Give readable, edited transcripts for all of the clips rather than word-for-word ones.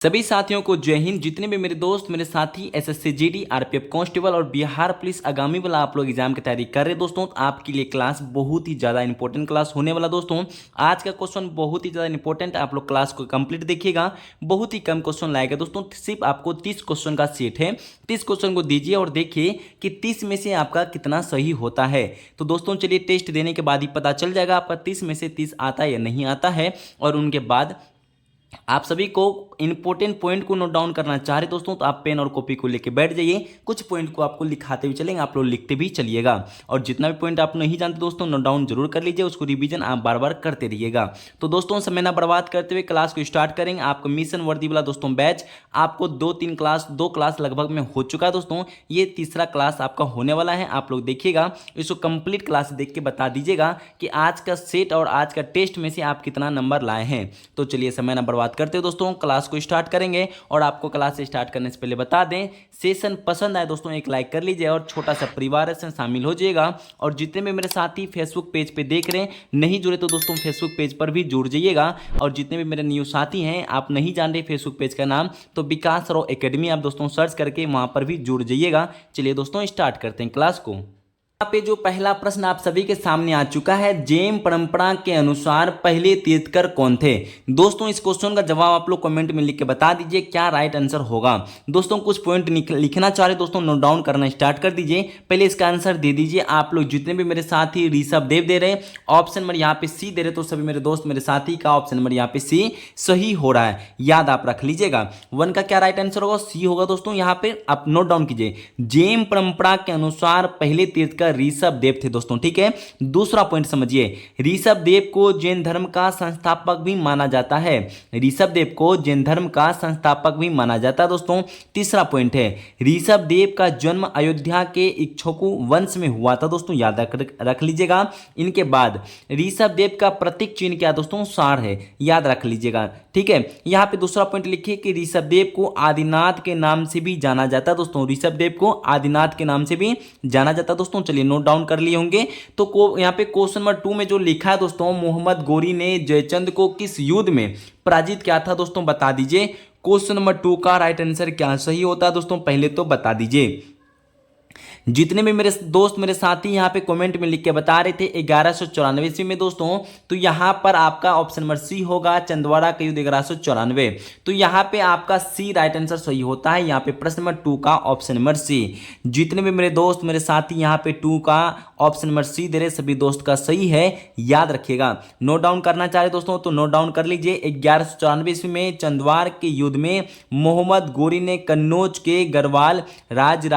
सभी साथियों को जय हिंद। जितने भी मेरे दोस्त मेरे साथी एसएससी जीडी आरपीएफ कांस्टेबल और बिहार पुलिस आगामी वाला आप लोग एग्जाम की तैयारी कर रहे दोस्तों, तो आपके लिए क्लास बहुत ही ज़्यादा इंपॉर्टेंट क्लास होने वाला दोस्तों। आज का क्वेश्चन बहुत ही ज़्यादा इंपॉर्टेंट, आप लोग क्लास को कंप्लीट देखिएगा। बहुत ही कम क्वेश्चन लाएगा दोस्तों, सिर्फ आपको 30 क्वेश्चन का सेट है। 30 क्वेश्चन को दीजिए और देखिए कि 30 में से आपका कितना सही होता है। तो दोस्तों चलिए, टेस्ट देने के बाद ही पता चल जाएगा आपका 30 में से 30 आता है या नहीं आता है। और उनके बाद आप सभी को इंपॉर्टेंट पॉइंट को नोट डाउन करना चाह रहे दोस्तों, तो आप पेन और कॉपी को लेके बैठ जाइए। कुछ पॉइंट को आपको लिखाते हुए चलेंगे, आप लोग लिखते भी चलिएगा। और जितना भी पॉइंट आप नहीं जानते दोस्तों, नोट डाउन जरूर कर लीजिए, उसको रिवीजन आप बार बार करते रहिएगा। तो दोस्तों समय ना बर्बाद करते हुए क्लास को स्टार्ट करेंगे। आपका मिशन वर्दी वाला दोस्तों बैच आपको दो क्लास लगभग में हो चुका है दोस्तों। ये तीसरा क्लास आपका होने वाला है। आप लोग देखिएगा, इसको कंप्लीट क्लास देख के बता दीजिएगा कि आज का सेट और आज का टेस्ट में से आप कितना नंबर लाए हैं। तो चलिए समय ना बर्बाद करते हो दोस्तों, क्लास को स्टार्ट करेंगे। और आपको क्लास स्टार्ट करने से पहले बता दें, सेशन पसंद आए दोस्तों एक लाइक कर लीजिए और छोटा सा परिवार से शामिल हो जाइएगा। और जितने भी मेरे साथी फेसबुक पेज पे देख रहे हैं, नहीं जुड़े तो दोस्तों फेसबुक पेज पर भी जुड़ जाइएगा। और जितने भी मेरे न्यू साथी हैं, आप नहीं जान रहे फेसबुक पेज का नाम, तो विकास राव एकेडमी आप दोस्तों सर्च करके वहां पर भी जुड़ जाइएगा। चलिए दोस्तों स्टार्ट करते हैं क्लास को। यहाँ पे जो पहला प्रश्न आप सभी के सामने आ चुका है, जैन परंपरा के अनुसार पहले तीर्थंकर कौन थे। दोस्तों इस क्वेश्चन का जवाब आप लोग कमेंट में लिख के बता दीजिए क्या राइट आंसर होगा। दोस्तों कुछ पॉइंट लिखना चाह रहे दोस्तों, नोट डाउन करना स्टार्ट कर दीजिए। पहले इसका आंसर दे दीजिए आप लोग। जितने भी मेरे साथी ऋषभ देव दे रहे, ऑप्शन नंबर यहाँ पे सी दे रहे, तो सभी मेरे दोस्त मेरे साथी का ऑप्शन नंबर यहाँ पे सी सही हो रहा है। याद आप रख लीजिएगा, 1 का क्या राइट आंसर होगा, सी होगा दोस्तों। यहाँ पे आप नोट डाउन कीजिए, जैन परंपरा के अनुसार पहले तीर्थंकर ऋषभ देव थे दोस्तों। ठीक है, दूसरा पॉइंट समझिए, ऋषभ देव को जैन धर्म का संस्थापक भी माना जाता है। ऋषभ देव को जैन धर्म का संस्थापक भी माना जाता है दोस्तों। तीसरा पॉइंट है, ऋषभ देव का जन्म अयोध्या के इक्ष्वाकु वंश में हुआ था दोस्तों। याद रख लीजिएगा। इनके बाद ऋषभ देव का प्रतीक चिन्ह क्या दोस्तों, सार है। याद रख लीजिएगा। ठीक है, यहाँ पे दूसरा पॉइंट लिखिए कि ऋषभ देव को आदिनाथ के नाम से भी जाना जाता है दोस्तों। ऋषभ देव को आदिनाथ के नाम से भी जाना जाता है दोस्तों। चलिए नोट डाउन कर लिए होंगे। तो यहाँ पे क्वेश्चन नंबर 2 में जो लिखा है दोस्तों, मोहम्मद गोरी ने जयचंद को किस युद्ध में पराजित किया था दोस्तों, बता दीजिए। क्वेश्चन नंबर 2 का राइट आंसर क्या सही होता है दोस्तों, पहले तो बता दीजिए। जितने भी मेरे दोस्त मेरे साथी यहाँ पे कमेंट में लिख के बता रहे थे 1194 ईस्वी में दोस्तों, तो यहाँ पर आपका ऑप्शन नंबर सी होगा, चंदवाड़ा का युद्ध 1194। तो यहाँ पे आपका सी राइट आंसर सही होता है। यहाँ पे प्रश्न नंबर 2 का ऑप्शन नंबर सी। जितने भी मेरे दोस्त मेरे साथी यहाँ पे 2 का ऑप्शन नंबर सी दे रहे, सभी दोस्त का सही है। याद रखिएगा। नोट डाउन करना चाह रहे दोस्तों तो नोट डाउन कर लीजिए। 1194 ईस्वी में चंदवाड़ के युद्ध में मोहम्मद गोरी ने कन्नौज के गढ़वाल राज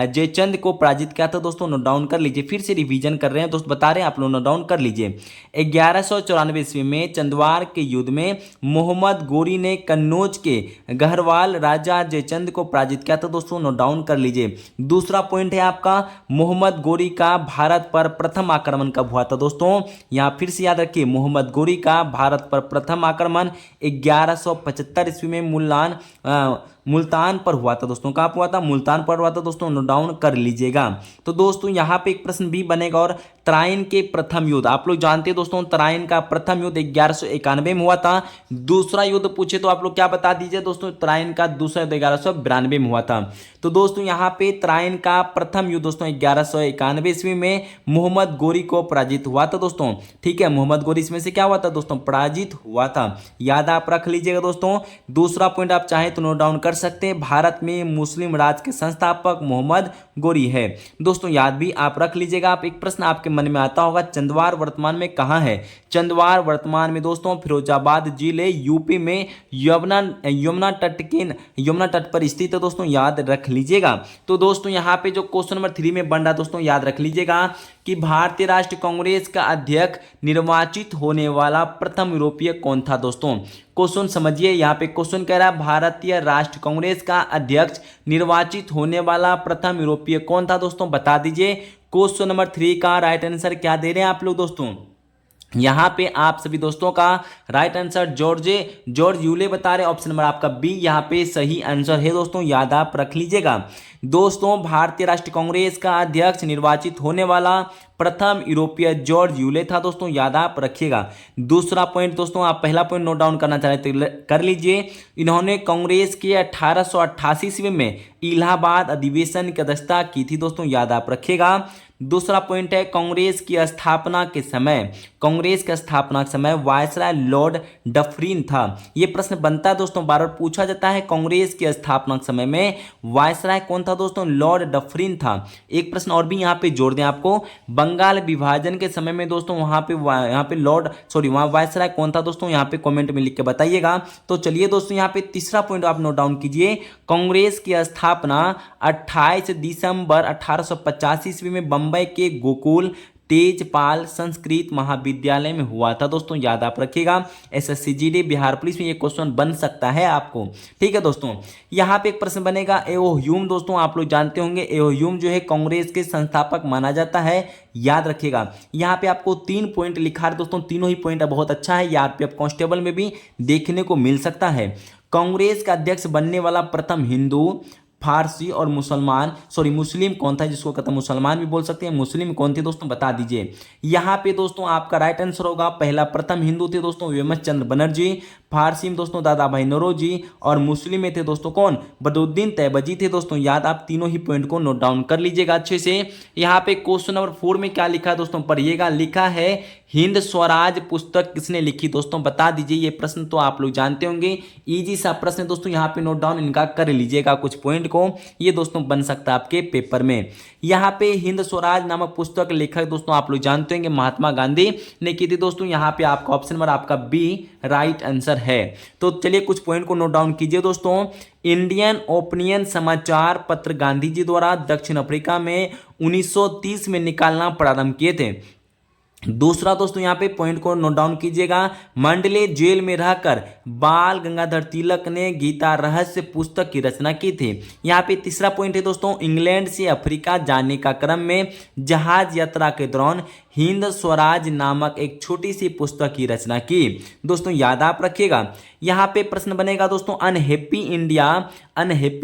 जयचंद को पराजित किया था दोस्तों। नोट डाउन कर लीजिए, फिर से रिवीजन कर रहे हैं दोस्त, बता रहे हैं आप लोग, नोट डाउन कर लीजिए। 1194 ईस्वी में चंदवाड़ के युद्ध में मोहम्मद गोरी ने कन्नौज के गढ़वाल राजा जयचंद को पराजित किया था दोस्तों। नोट डाउन कर लीजिए। दूसरा पॉइंट है आपका, मोहम्मद गोरी का भारत पर प्रथम आक्रमण कब हुआ था दोस्तों। यहाँ फिर से याद रखिए, मोहम्मद गोरी का भारत पर प्रथम आक्रमण 1175 ईस्वी में मुल्तान पर हुआ था दोस्तों। कहाँ हुआ था, मुल्तान पर हुआ था दोस्तों। नोट डाउन कर लीजिएगा। तो दोस्तों यहाँ पे एक प्रश्न भी बनेगा, और तराइन के प्रथम युद्ध आप लोग जानते हैं दोस्तों, तराइन का प्रथम युद्ध 1191 में हुआ था। दूसरा युद्ध पूछे तो आप लोग क्या बता दीजिए दोस्तों, तराइन का दूसरा युद्ध 1192 में हुआ था। तो दोस्तों यहाँ पे तराइन का प्रथम युद्ध दोस्तों 1191 ईस्वी में मोहम्मद गोरी को पराजित हुआ था दोस्तों। ठीक है, मोहम्मद गोरी इसमें से क्या हुआ था दोस्तों, पराजित हुआ था। याद आप रख लीजिएगा दोस्तों। दूसरा पॉइंट आप चाहें तो नोट डाउन कर सकते हैं, भारत में मुस्लिम राज के संस्थापक मोहम्मद गोरी है दोस्तों। याद भी आप रख लीजिएगा। आप एक प्रश्न आपके मन में आता होगा, चंदवाड़ वर्तमान में कहां है। चंदवाड़ वर्तमान में दोस्तों फिरोजाबाद जिले यूपी में यमुना तट पर स्थित है दोस्तों। याद रख लीजिएगा। तो दोस्तों यहाँ पे जो क्वेश्चन नंबर 3 में बन रहा है दोस्तों, याद रख लीजिएगा कि भारतीय राष्ट्रीय कांग्रेस का अध्यक्ष निर्वाचित होने वाला प्रथम यूरोपीय कौन था दोस्तों। क्वेश्चन समझिए, यहाँ पे क्वेश्चन कह रहा है भारतीय राष्ट्रीय कांग्रेस का अध्यक्ष निर्वाचित होने वाला प्रथम यूरोपीय कौन था दोस्तों, बता दीजिए। क्वेश्चन नंबर 3 का राइट आंसर क्या दे रहे हैं आप लोग दोस्तों, यहाँ पे आप सभी दोस्तों का राइट आंसर जॉर्ज यूले बता रहे, ऑप्शन नंबर आपका बी यहाँ पे सही आंसर है दोस्तों। याद आप रख लीजिएगा। दोस्तों भारतीय राष्ट्रीय कांग्रेस का अध्यक्ष निर्वाचित होने वाला प्रथम यूरोपीय जॉर्ज यूले था दोस्तों, याद आप रखिएगा। दूसरा पॉइंट दोस्तों, आप पहला पॉइंट नोट डाउन करना चाह रहे थे कर लीजिए। इन्होंने कांग्रेस के 1888 ईस्वी में इलाहाबाद अधिवेशन की अध्यक्षता की थी दोस्तों, याद आप रखिएगा। दूसरा पॉइंट है कांग्रेस की स्थापना के समय वायसराय लॉर्ड डफरिन था। यह प्रश्न बनता है दोस्तों, बार बार पूछा जाता है, कांग्रेस की स्थापना के समय में वायसराय कौन था दोस्तों, लॉर्ड डफरिन था। एक प्रश्न और भी यहाँ पे जोड़ दें आपको, बंगाल विभाजन के समय में दोस्तों वहां पे लॉर्ड वहां वायसराय कौन था दोस्तों, यहाँ पे कमेंट में लिख के बताइएगा। तो चलिए दोस्तों, यहाँ पे तीसरा पॉइंट आप नोट डाउन कीजिए, कांग्रेस की स्थापना 28 दिसंबर 1885 ईस्वी में बंबई के गोकुल तेजपाल संस्कृत महाविद्यालय में हुआ था दोस्तों, याद आप रखिएगा। एसएससी जीडी बिहार पुलिस में ये क्वेश्चन बन सकता है आपको, ठीक है दोस्तों। यहाँ पे एक प्रश्न बनेगा, एओ ह्यूम दोस्तों, आप लोग जानते होंगे एओ ह्यूम जो है कांग्रेस के संस्थापक माना जाता है, याद रखिएगा। यहाँ पे आपको 3 पॉइंट लिखा है दोस्तों, तीनों ही पॉइंट बहुत अच्छा है, ये आरपीएफ कांस्टेबल में भी देखने को मिल सकता है। कांग्रेस का अध्यक्ष बनने वाला प्रथम हिंदू, फारसी और मुस्लिम कौन था, जिसको कहते हैं मुसलमान भी बोल सकते हैं, मुस्लिम कौन थे दोस्तों, बता दीजिए। यहाँ पे दोस्तों आपका राइट आंसर होगा, पहला प्रथम हिंदू थे दोस्तों हेमंत चंद्र बनर्जी, फारसी में दोस्तों दादा भाई नौरोजी, और मुस्लिम में थे दोस्तों कौन, बदरुद्दीन तैयबजी थे दोस्तों, याद आप तीनों ही पॉइंट को नोट डाउन कर लीजिएगा अच्छे से। यहाँ पे क्वेश्चन नंबर 4 में क्या लिखा है दोस्तों, पढ़िएगा, लिखा है हिंद स्वराज पुस्तक किसने लिखी दोस्तों, बता दीजिए। ये प्रश्न तो आप लोग जानते होंगे, इजी सा प्रश्न है दोस्तों, यहाँ पे नोट डाउन इनका कर लीजिएगा कुछ पॉइंट को, ये दोस्तों बन सकता है आपके पेपर में। यहाँ पे हिंद स्वराज नामक पुस्तक लेखक दोस्तों आप लोग जानते होंगे महात्मा गांधी ने की थी दोस्तों, यहाँ पे आपका ऑप्शन नंबर आपका बी राइट आंसर है। तो चलिए कुछ पॉइंट को नोट डाउन कीजिए दोस्तों। इंडियन ओपिनियन समाचार पत्र गांधी जी द्वारा दक्षिण अफ्रीका में 1930 में निकालना प्रारंभ किए थे। दूसरा दोस्तों यहाँ पे पॉइंट को नोट डाउन कीजिएगा, मंडले जेल में रहकर बाल गंगाधर तिलक ने गीता रहस्य पुस्तक की रचना की थी। यहाँ पे तीसरा पॉइंट है दोस्तों, इंग्लैंड से अफ्रीका जाने का क्रम में जहाज यात्रा के दौरान हिंद स्वराज नामक एक छोटी सी पुस्तक की रचना की दोस्तों, याद आप रखिएगा। यहाँ पे प्रश्न बनेगा दोस्तों, अनहैप्पी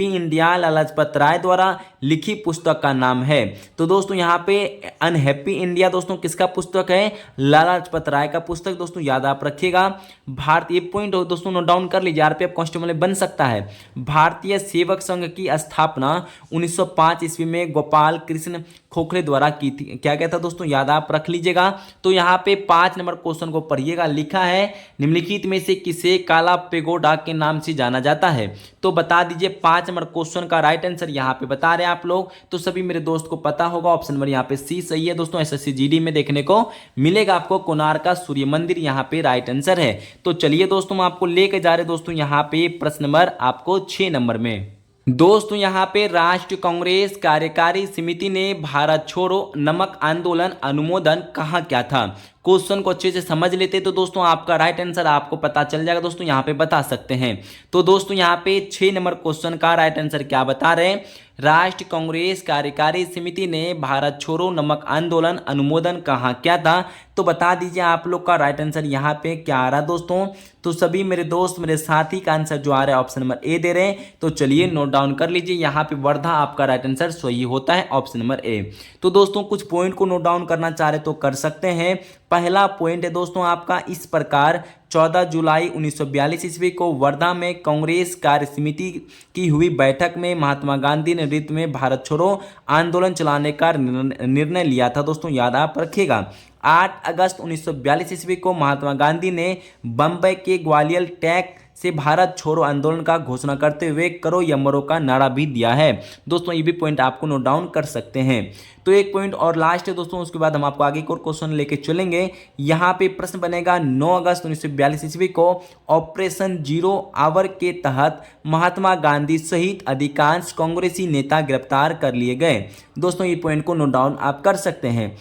इंडिया लाला लाजपत राय द्वारा लिखी पुस्तक का नाम है। तो दोस्तों यहाँ पे अनहैप्पी इंडिया दोस्तों किसका पुस्तक है, लाला लाजपत राय का पुस्तक दोस्तों, याद आप रखिएगा। भारतीय पॉइंट दोस्तों नोट डाउन कर लीजिए, आरपीएफ कांस्टेबल में बन सकता है। भारतीय सेवक संघ की स्थापना 1905 ईस्वी में गोपाल कृष्ण खोखले द्वारा की थी, क्या कहता दोस्तों, याद आप रख लीजिएगा। तो यहाँ पे 5 नंबर क्वेश्चन को पढ़िएगा, लिखा है निम्नलिखित में से किसे काला पेगोडा के नाम से जाना जाता है, तो बता दीजिए। 5 नंबर क्वेश्चन का राइट आंसर यहाँ पे बता रहे हैं आप लोग, तो सभी मेरे दोस्त को पता होगा, ऑप्शन नंबर यहाँ पे सी सही है दोस्तों। एसएससी जीडी में देखने को मिलेगा आपको, कोणार्क का सूर्य मंदिर यहाँ पे राइट आंसर है। तो चलिए दोस्तों हम आपको लेके जा रहे दोस्तों यहाँ पे प्रश्न नंबर आपको 6 नंबर में। दोस्तों यहाँ पे राष्ट्रीय कांग्रेस कार्यकारी समिति ने भारत छोड़ो नमक आंदोलन अनुमोदन कहा क्या था। क्वेश्चन को अच्छे से समझ लेते तो दोस्तों आपका राइट आंसर आपको पता चल जाएगा दोस्तों, यहाँ पे बता सकते हैं। तो दोस्तों यहाँ पे 6 नंबर क्वेश्चन का राइट आंसर क्या बता रहे हैं, राष्ट्रीय कांग्रेस कार्यकारी समिति ने भारत छोड़ो नमक आंदोलन अनुमोदन कहा क्या था, तो बता दीजिए आप लोग का राइट आंसर यहाँ पे क्या आ रहा है दोस्तों। तो सभी मेरे दोस्त मेरे साथी का आंसर जो आ रहा है ऑप्शन नंबर ए दे रहे हैं, तो चलिए नोट डाउन कर लीजिए, यहाँ पे वर्धा आपका राइट आंसर सही होता है, ऑप्शन नंबर ए। तो दोस्तों कुछ पॉइंट को नोट डाउन करना चाह रहे तो कर सकते हैं। पहला पॉइंट है दोस्तों आपका इस प्रकार, 14 जुलाई 1942 ईस्वी को वर्धा में कांग्रेस कार्य समिति की हुई बैठक में महात्मा गांधी ने नेतृत्व में भारत छोड़ो आंदोलन चलाने का निर्णय लिया था दोस्तों, याद आप रखिएगा। 8 अगस्त 1942 ईस्वी को महात्मा गांधी ने बम्बई के ग्वालियर टैंक से भारत छोड़ो आंदोलन का घोषणा करते हुए करो या मरो का नारा भी दिया है दोस्तों, ये भी पॉइंट आपको नोट डाउन कर सकते हैं। तो एक पॉइंट और लास्ट है दोस्तों, उसके बाद हम आपको आगे को क्वेश्चन लेके चलेंगे। यहाँ पे प्रश्न बनेगा 9 अगस्त 1942 ईस्वी को ऑपरेशन जीरो आवर के तहत महात्मा गांधी सहित अधिकांश कांग्रेसी नेता गिरफ्तार कर लिए गए दोस्तों, ये पॉइंट को नोट डाउन आप कर सकते हैं।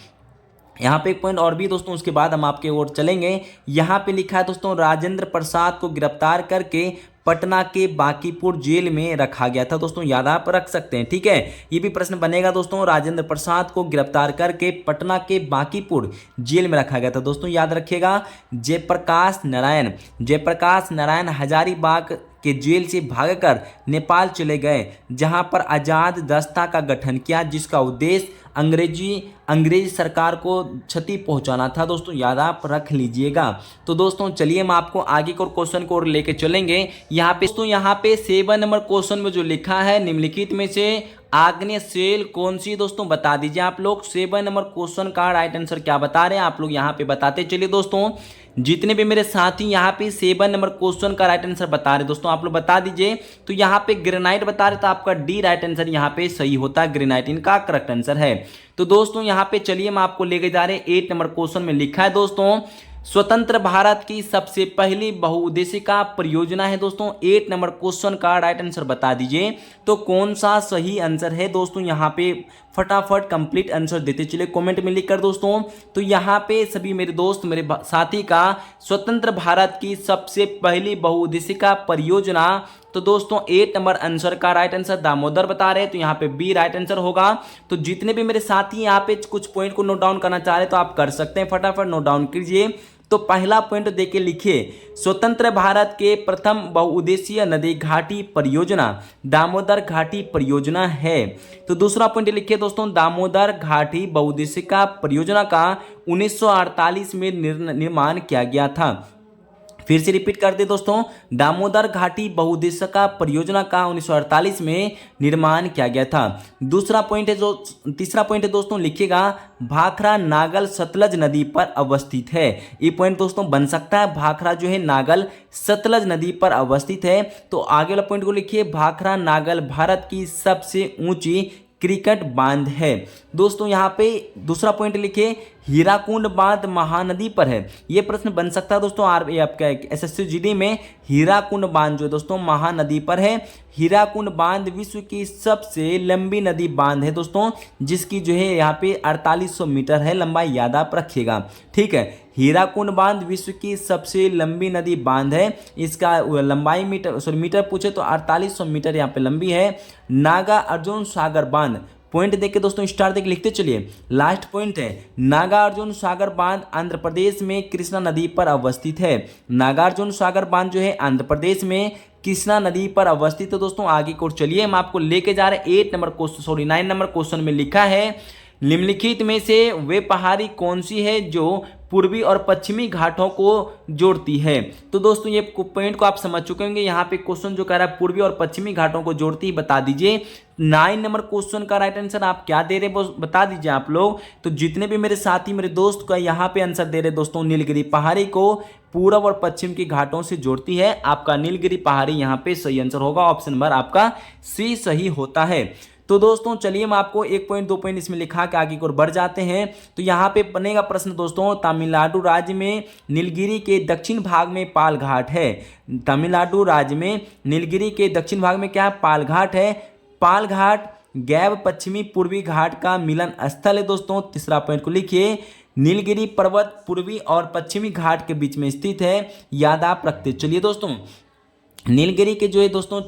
यहाँ पे एक पॉइंट और भी दोस्तों, उसके बाद हम आपके ओर चलेंगे। यहाँ पे लिखा है दोस्तों, राजेंद्र प्रसाद को गिरफ्तार करके पटना के बांकीपुर जेल में रखा गया था दोस्तों, याद आप रख सकते हैं, ठीक है। ये भी प्रश्न बनेगा दोस्तों, राजेंद्र प्रसाद को गिरफ्तार करके पटना के बांकीपुर जेल में रखा गया था दोस्तों, याद रखिएगा। जयप्रकाश नारायण हजारीबाग के जेल से भागकर नेपाल चले गए, जहां पर आज़ाद दस्ता का गठन किया, जिसका उद्देश्य अंग्रेजी सरकार को क्षति पहुंचाना था। दोस्तों याद आप रख लीजिएगा। तो दोस्तों चलिए हम आपको आगे को क्वेश्चन को लेके चलेंगे। यहाँ पे 7 नंबर क्वेश्चन में जो लिखा है, निम्नलिखित में से आग्नेय सेल कौन सी, दोस्तों बता दीजिए आप लोग। 7 नंबर क्वेश्चन का राइट आंसर क्या बता रहे हैं आप लोग यहाँ पे बताते चलिए। दोस्तों जितने भी मेरे साथी यहाँ पे 7 नंबर क्वेश्चन का राइट आंसर बता रहे दोस्तों आप लोग बता दीजिए। तो यहाँ पे ग्रेनाइट बता रहे, तो आपका डी राइट आंसर यहाँ पे सही होता है, ग्रेनाइट इनका करेक्ट आंसर है। तो दोस्तों यहाँ पे चलिए हम आपको लेके जा रहे हैं 8 नंबर क्वेश्चन में लिखा है दोस्तों, स्वतंत्र भारत की सबसे पहली बहुउद्देशिका परियोजना है। दोस्तों 8 नंबर क्वेश्चन का राइट आंसर बता दीजिए, तो कौन सा सही आंसर है दोस्तों। यहाँ पे फटाफट कंप्लीट आंसर देते चलिए कमेंट में लिखकर दोस्तों। तो यहाँ पे सभी मेरे दोस्त मेरे साथी का स्वतंत्र भारत की सबसे पहली बहुउद्देशिका परियोजना, तो दोस्तों 8 नंबर आंसर का राइट आंसर दामोदर बता रहे हैं, तो यहाँ पे बी राइट आंसर होगा। तो जितने भी मेरे साथी यहाँ पे कुछ पॉइंट को नोट डाउन करना चाह रहे हैं तो आप कर सकते हैं, फटाफट नोट डाउन कीजिए। तो पहला पॉइंट देके लिखिए, स्वतंत्र भारत के प्रथम बहुउद्देशीय नदी घाटी परियोजना दामोदर घाटी परियोजना है। तो दूसरा पॉइंट लिखिए दोस्तों, दामोदर घाटी बहुउद्देशिका परियोजना का 1948 में निर्माण किया गया था। फिर से रिपीट कर दे दोस्तों, दामोदर घाटी बहुउद्देशिका परियोजना का 1948 में निर्माण किया गया था। दूसरा पॉइंट है जो तीसरा पॉइंट है दोस्तों, लिखिएगा भाखरा नागल सतलज नदी पर अवस्थित है। ये पॉइंट दोस्तों बन सकता है, भाखरा जो है नागल सतलज नदी पर अवस्थित है। तो आगे वाला पॉइंट को लिखिए, भाखरा नागल भारत की सबसे ऊंची क्रिकेट बांध है। दोस्तों यहाँ पे दूसरा पॉइंट लिखे, हीराकुंड बांध महानदी पर है। ये प्रश्न बन सकता है दोस्तों आपका एसएससी जीडी में, हीराकुंड बांध जो दोस्तों महानदी पर है। हीराकुंड बांध विश्व की सबसे लंबी नदी बांध है दोस्तों, जिसकी जो है यहाँ पे 4800 मीटर है लंबाई, याद आप रखिएगा, ठीक है। हीराकुंड बांध विश्व की सबसे लंबी नदी बांध है, इसका लंबाई मीटर पूछे तो 4800 मीटर यहाँ पे लंबी है। नागा अर्जुन सागर बांध, पॉइंट देख के दोस्तों स्टार देख लिखते चलिए। लास्ट पॉइंट है, नागार्जुन सागर बांध आंध्र प्रदेश में कृष्णा नदी पर अवस्थित है। नागार्जुन सागर बांध जो है आंध्र प्रदेश में कृष्णा नदी पर अवस्थित है। दोस्तों आगे को चलिए हम आपको लेके जा रहे हैं 9 नंबर क्वेश्चन में लिखा है, निम्नलिखित में से वे पहाड़ी कौन सी है जो पूर्वी और पश्चिमी घाटों को जोड़ती है। तो दोस्तों ये पॉइंट को आप समझ चुके होंगे। यहाँ पे क्वेश्चन जो कह रहा है पूर्वी और पश्चिमी घाटों को जोड़ती है, बता दीजिए। 9 नंबर क्वेश्चन का राइट आंसर आप क्या दे रहे बता दीजिए आप लोग। तो जितने भी मेरे साथी मेरे दोस्त का यहाँ पे आंसर दे रहे दोस्तों, नीलगिरी पहाड़ी को पूरब और पश्चिम के घाटों से जोड़ती है। आपका नीलगिरी पहाड़ी यहाँ पे सही आंसर होगा, ऑप्शन नंबर आपका सी सही होता है। तो दोस्तों चलिए हम आपको 1 पॉइंट 2 पॉइंट इसमें लिखा के आगे की ओर बढ़ जाते हैं। तो यहाँ पे बनेगा प्रश्न दोस्तों, तमिलनाडु राज्य में नीलगिरी के दक्षिण भाग में पाल घाट है। तमिलनाडु राज्य में नीलगिरी के दक्षिण भाग में क्या है, पाल घाट है। पाल घाट गैब पश्चिमी पूर्वी घाट का मिलन स्थल है दोस्तों। तीसरा पॉइंट को लिखिए, नीलगिरी पर्वत पूर्वी और पश्चिमी घाट के बीच में स्थित है, याद आप रखते चलिए दोस्तों। नीलगिरी के जो है दोस्तों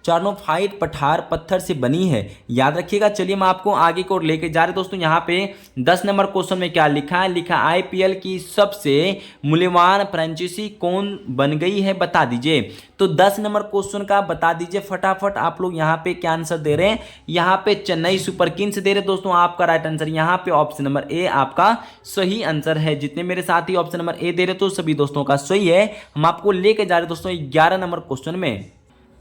चारों फाइट पठार पत्थर से बनी है, याद रखिएगा। चलिए मैं आपको आगे को लेके जा रहे दोस्तों। यहाँ पे 10 नंबर क्वेश्चन में क्या लिखा है, लिखा आईपीएल की सबसे मूल्यवान फ्रेंचाइजी कौन बन गई है, बता दीजिए। तो 10 नंबर क्वेश्चन का बता दीजिए फटाफट आप लोग यहाँ पे क्या आंसर दे रहे हैं। यहाँ पे चेन्नई सुपर किंग्स दे रहे दोस्तों, आपका राइट आंसर यहाँ पे ऑप्शन नंबर ए आपका सही आंसर है। जितने मेरे साथी ऑप्शन नंबर ए दे रहे तो सभी दोस्तों का सही है। हम आपको लेके जा रहे दोस्तों 11 नंबर क्वेश्चन में।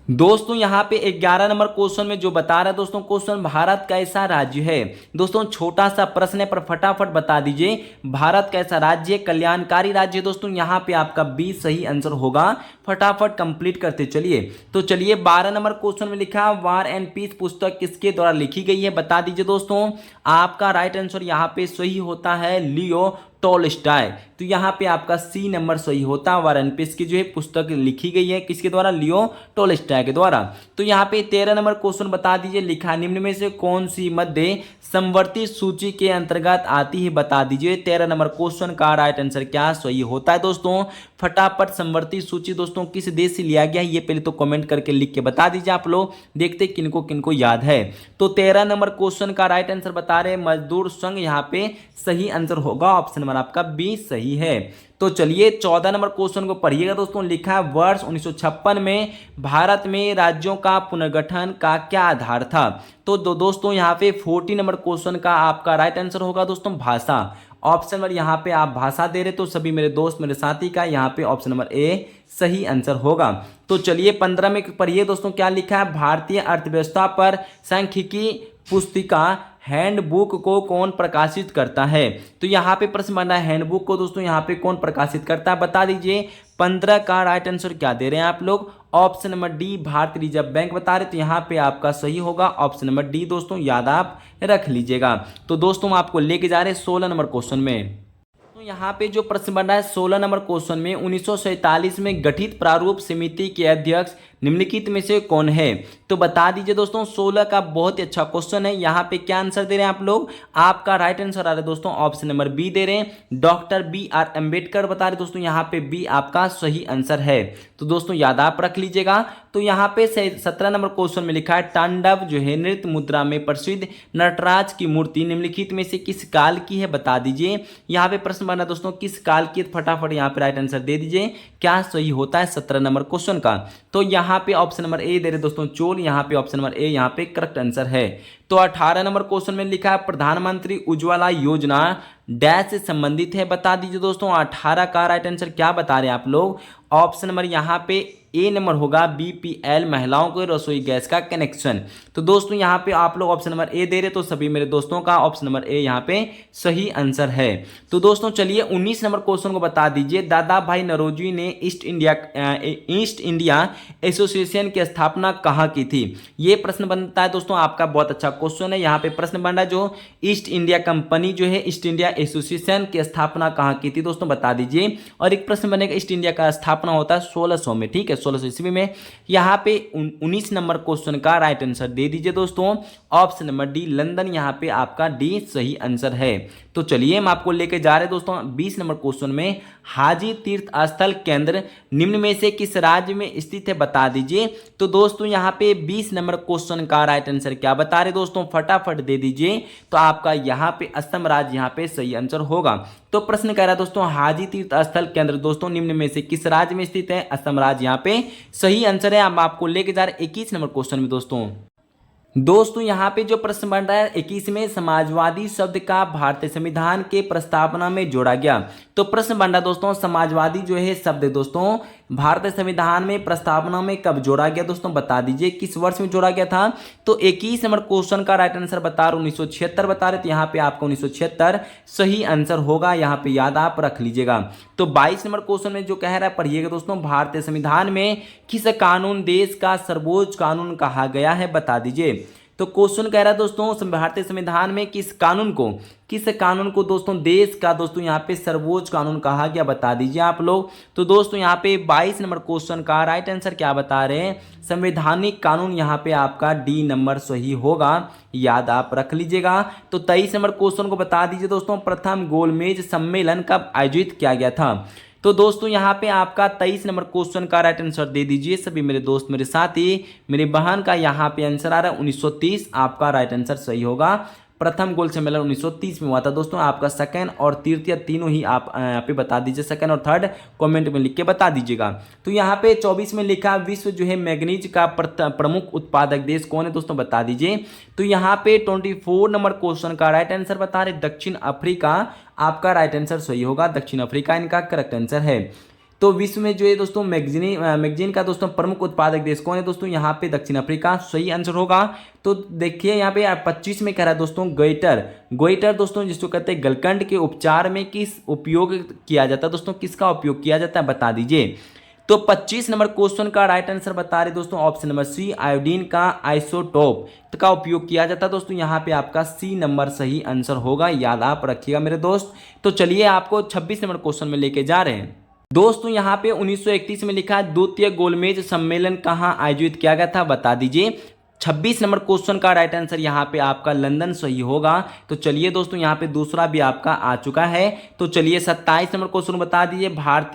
दोस्तों यहाँ पे 11 नंबर क्वेश्चन में जो बता रहा है दोस्तों, क्वेश्चन भारत कैसा राज्य है। दोस्तों छोटा सा प्रश्न है पर फटाफट बता दीजिए, भारत कैसा राज्य है, कल्याणकारी राज्य है दोस्तों। यहाँ पे आपका बी सही आंसर होगा, फटाफट कंप्लीट करते चलिए। तो चलिए 12 नंबर क्वेश्चन में लिखा, वार एंड पीस पुस्तक किसके द्वारा लिखी गई है, बता दीजिए दोस्तों। आपका राइट आंसर यहाँ पे सही होता है लियो टॉलस्टॉय। तो यहाँ पे आपका सी नंबर सही होता है। वार एंड पीस की जो है पुस्तक लिखी गई है किसके द्वारा, लियो टॉलस्टॉय के द्वारा। तो यहाँ पे 13 नंबर क्वेश्चन बता दीजिए, लिखा निम्न में से कौन सी मध्य समवर्ती सूची के अंतर्गत आती है, बता दीजिए। 13 नंबर क्वेश्चन का राइट आंसर क्या सही होता है दोस्तों। फटाफट समवर्ती सूची दोस्तों किस देश से लिया गया है, ये पहले तो कमेंट करके लिख के बता दीजिए आप लोग, देखते किनको किनको याद है। तो 13 नंबर क्वेश्चन का राइट आंसर बता रहे मजदूर संघ, यहाँ पे सही आंसर होगा, ऑप्शन नंबर आपका बी सही है। तो चलिए 14 नंबर क्वेश्चन को पढ़िएगा दोस्तों। लिखा है वर्ष 1956 में भारत में राज्यों का पुनर्गठन का क्या आधार था। तो दोस्तों यहाँ पे 14 नंबर क्वेश्चन का आपका राइट आंसर होगा दोस्तों भाषा। ऑप्शन नंबर यहाँ पे आप भाषा दे रहे तो सभी मेरे दोस्त मेरे साथी का यहाँ पे ऑप्शन नंबर ए सही आंसर होगा। तो चलिए 15 में पढ़िए दोस्तों क्या लिखा है। भारतीय अर्थव्यवस्था पर सांख्यिकी पुस्तिका हैंडबुक को कौन प्रकाशित करता है। तो यहाँ पे प्रश्न बना है हैंडबुक को दोस्तों यहाँ पे कौन प्रकाशित करता है बता दीजिए। 15 का राइट आंसर क्या दे रहे हैं आप लोग। ऑप्शन नंबर डी भारतीय रिजर्व बैंक बता रहे तो यहाँ पे आपका सही होगा ऑप्शन नंबर डी दोस्तों, याद आप रख लीजिएगा। तो दोस्तों हम आपको लेके जा रहे हैं 16 नंबर क्वेश्चन में। तो यहाँ पे जो प्रश्न बन रहा है 16 नंबर क्वेश्चन में 1947 में गठित प्रारूप समिति के अध्यक्ष निम्नलिखित में से कौन है। तो बता दीजिए दोस्तों 16 का बहुत ही अच्छा क्वेश्चन है। यहाँ पे क्या आंसर दे रहे हैं आप लोग। आपका राइट आंसर आ रहा है दोस्तों ऑप्शन नंबर बी दे रहे हैं, डॉक्टर बी आर अम्बेडकर बता रहे दोस्तों, यहाँ पे बी आपका सही आंसर है। तो दोस्तों याद आप रख लीजिएगा। तो यहाँ पे 17 नंबर क्वेश्चन में लिखा है तांडव जो है नृत्य मुद्रा में प्रसिद्ध नटराज की मूर्ति निम्नलिखित में से किस काल की है बता दीजिए। यहाँ पे प्रश्न बना दोस्तों किस काल की, फटाफट यहाँ पे राइट आंसर दे दीजिए क्या सही होता है 17 नंबर क्वेश्चन का। तो यहाँ पे ऑप्शन नंबर ए दे रहे दोस्तों चोल, यहाँ पे ऑप्शन नंबर ए यहाँ पे करेक्ट आंसर है। तो 18 नंबर क्वेश्चन में लिखा है प्रधानमंत्री उज्ज्वला योजना डैश से संबंधित है बता दीजिए दोस्तों। 18 का राइट आंसर क्या बता रहे हैं आप लोग। ऑप्शन नंबर यहाँ पे ए नंबर होगा बीपीएल महिलाओं को रसोई गैस का कनेक्शन। तो दोस्तों यहाँ पे आप लोग ऑप्शन नंबर ए दे रहे तो सभी मेरे दोस्तों का ऑप्शन नंबर ए यहाँ पे सही आंसर है। तो दोस्तों चलिए 19 नंबर क्वेश्चन को बता दीजिए। दादा भाई नौरोजी ने ईस्ट इंडिया एसोसिएशन की स्थापना कहाँ की थी। ये प्रश्न बनता है दोस्तों आपका, बहुत अच्छा क्वेश्चन है। यहाँ पे प्रश्न बन रहा है जो ईस्ट इंडिया कंपनी जो है ईस्ट इंडिया एसोसिएशन की स्थापना कहाँ की थी दोस्तों बता दीजिए। और एक प्रश्न बनेगा ईस्ट इंडिया का स्थापना होता है 1600 में, ठीक है 1600 ईस्वी में। यहाँ पे 19 नंबर क्वेश्चन का राइट आंसर दे दीजिए दोस्तों ऑप्शन नंबर डी लंदन, यहाँ पे आपका डी सही आंसर है। तो चलिए हम आपको लेके जा रहे हैं दोस्तों 20 नंबर क्वेश्चन में। हाजी तीर्थ स्थल केंद्र निम्न में से किस राज्य में स्थित है बता दीजिए। तो दोस्तों यहाँ पे 20 नंबर क्वेश्चन का राइट आंसर क्या बता रहे दोस्तों, फटाफट दे दीजिए। तो आपका यहाँ पे असम राज्य यहाँ पे सही आंसर होगा। तो प्रश्न कह रहा है दोस्तों हाजी तीर्थ स्थल केंद्र दोस्तों निम्न में से किस राज्य में स्थित है, असम राज्य यहाँ पे सही आंसर है। अब आपको लेके जा रहे 21 नंबर क्वेश्चन में दोस्तों यहाँ पे जो प्रश्न बन रहा है 21 में समाजवादी शब्द का भारतीय संविधान के प्रस्तावना में जोड़ा गया। तो प्रश्न बन रहा है दोस्तों समाजवादी जो है शब्द दोस्तों भारतीय संविधान में प्रस्तावना में कब जोड़ा गया दोस्तों बता दीजिए, किस वर्ष में जोड़ा गया था। तो 21 नंबर क्वेश्चन का राइट आंसर बता रहे 1976 बता रहे, तो यहाँ पे आपको 1976 सही आंसर होगा, यहाँ पे याद आप रख लीजिएगा। तो 22 नंबर क्वेश्चन में जो कह रहा है पढ़िएगा दोस्तों भारतीय संविधान में किस कानून देश का सर्वोच्च कानून कहा गया है बता दीजिए। तो क्वेश्चन कह रहा है दोस्तों भारतीय संविधान में किस कानून को दोस्तों देश का दोस्तों यहाँ पे सर्वोच्च कानून कहा गया बता दीजिए आप लोग। तो दोस्तों यहाँ पे 22 नंबर क्वेश्चन का राइट आंसर क्या बता रहे हैं, संवैधानिक कानून, यहाँ पे आपका डी नंबर सही होगा, याद आप रख लीजिएगा। तो 23 नंबर क्वेश्चन को बता दीजिए दोस्तों प्रथम गोलमेज सम्मेलन कब आयोजित किया गया था। तो दोस्तों यहाँ पे आपका 23 नंबर क्वेश्चन का राइट आंसर दे दीजिए सभी मेरे दोस्त मेरे साथी मेरी बहन का, यहाँ पे आंसर आ रहा है 1930, आपका राइट आंसर सही होगा। प्रथम गोल सम्मेलन 1930 में हुआ था दोस्तों। आपका सेकंड और तृतीय तीनों ही आप यहाँ पे बता दीजिए, सेकंड और थर्ड कमेंट में लिख के बता दीजिएगा। तो यहाँ पे 24 में लिखा विश्व जो है मैग्नीज का प्रमुख उत्पादक देश कौन है दोस्तों बता दीजिए। तो यहाँ पे 24 नंबर क्वेश्चन का राइट आंसर बता रहे दक्षिण अफ्रीका, आपका राइट आंसर सही होगा, दक्षिण अफ्रीका इनका करेक्ट आंसर है। तो विश्व में जो है दोस्तों मैगजीन का दोस्तों प्रमुख उत्पादक देश कौन है दोस्तों, यहाँ पे दक्षिण अफ्रीका सही आंसर होगा। तो देखिए यहाँ पे 25 में कह रहा है दोस्तों गोइटर दोस्तों जिसको कहते हैं गलकंड के उपचार में किस उपयोग किया जाता है दोस्तों, किसका उपयोग किया जाता है बता दीजिए। तो 25 नंबर क्वेश्चन का राइट आंसर बता रहे दोस्तों ऑप्शन नंबर सी आयोडीन का आइसोटोप का उपयोग किया जाता है दोस्तों, यहाँ पे आपका सी नंबर सही आंसर होगा, याद आप रखिएगा मेरे दोस्त। तो चलिए आपको 26 नंबर क्वेश्चन में लेके जा रहे हैं दोस्तों। यहाँ पे 1931 में लिखा है द्वितीय गोलमेज सम्मेलन कहाँ आयोजित किया गया था बता दीजिए। 26 नंबर क्वेश्चन का राइट आंसर यहाँ पे आपका लंदन सही होगा। तो चलिए दोस्तों यहाँ पे दूसरा भी आपका आ चुका है। तो चलिए 27 नंबर क्वेश्चन बता दीजिए भारत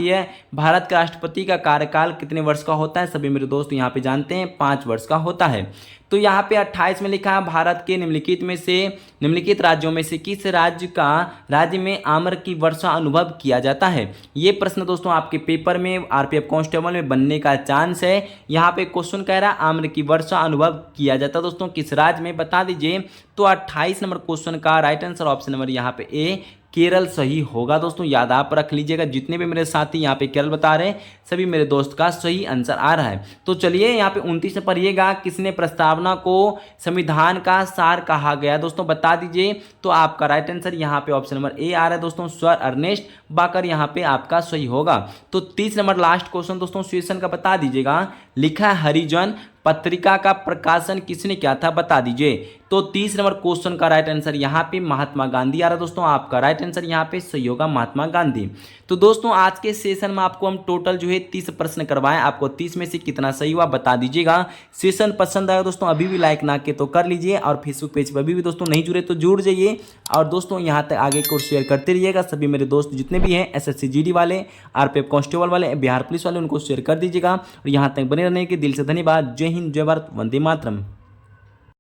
के राष्ट्रपति का कार्यकाल कितने वर्ष का होता है, सभी मेरे दोस्त यहाँ पे जानते हैं 5 वर्ष का होता है। तो यहाँ पे 28 में लिखा है भारत के निम्नलिखित राज्यों में से किस राज्य में आम्र की वर्षा अनुभव किया जाता है। ये प्रश्न दोस्तों आपके पेपर में आरपीएफ कांस्टेबल में बनने का चांस है। यहाँ पे क्वेश्चन कह रहा है आम्र की वर्षा अनुभव किया जाता है दोस्तों किस राज्य में, बता दीजिए। तो 28 नंबर क्वेश्चन का राइट आंसर ऑप्शन नंबर यहाँ पे ए केरल सही होगा दोस्तों, याद आप रख लीजिएगा। जितने भी मेरे साथी यहाँ पे केरल बता रहे हैं सभी मेरे दोस्त का सही आंसर आ रहा है। तो चलिए यहाँ पे 29 में पढ़िएगा, किसने प्रस्तावना को संविधान का सार कहा गया दोस्तों, बता दीजिए। तो आपका राइट आंसर यहाँ पे ऑप्शन नंबर ए आ रहा है दोस्तों, सर अर्नेस्ट बाकर यहाँ पे आपका सही होगा। तो 30 नंबर लास्ट क्वेश्चन दोस्तों सेशन का बता दीजिएगा, लिखा हरिजन पत्रिका का प्रकाशन किसने किया था, बता दीजिए। तो 30 नंबर क्वेश्चन का राइट आंसर यहाँ पे महात्मा गांधी आ रहा है दोस्तों, आपका राइट आंसर यहाँ पे सही होगा महात्मा गांधी। तो दोस्तों आज के सेशन में आपको हम टोटल जो है 30 प्रश्न करवाएं, आपको 30 में से कितना सही हुआ बता दीजिएगा। सेशन पसंद आया दोस्तों अभी भी लाइक ना के तो कर लीजिए, और फेसबुक पेज पर अभी भी दोस्तों नहीं जुड़े तो जुड़ जाइए, और दोस्तों यहाँ तक आगे को शेयर करते रहिएगा। सभी मेरे दोस्त जितने भी हैं एसएससी जीडी वाले, आरपीएफ कांस्टेबल वाले, बिहार पुलिस वाले, उनको शेयर कर दीजिएगा। और यहाँ तक बने रहने के दिल से धन्यवाद। जय हिंद, जय भारत, वंदे मातरम।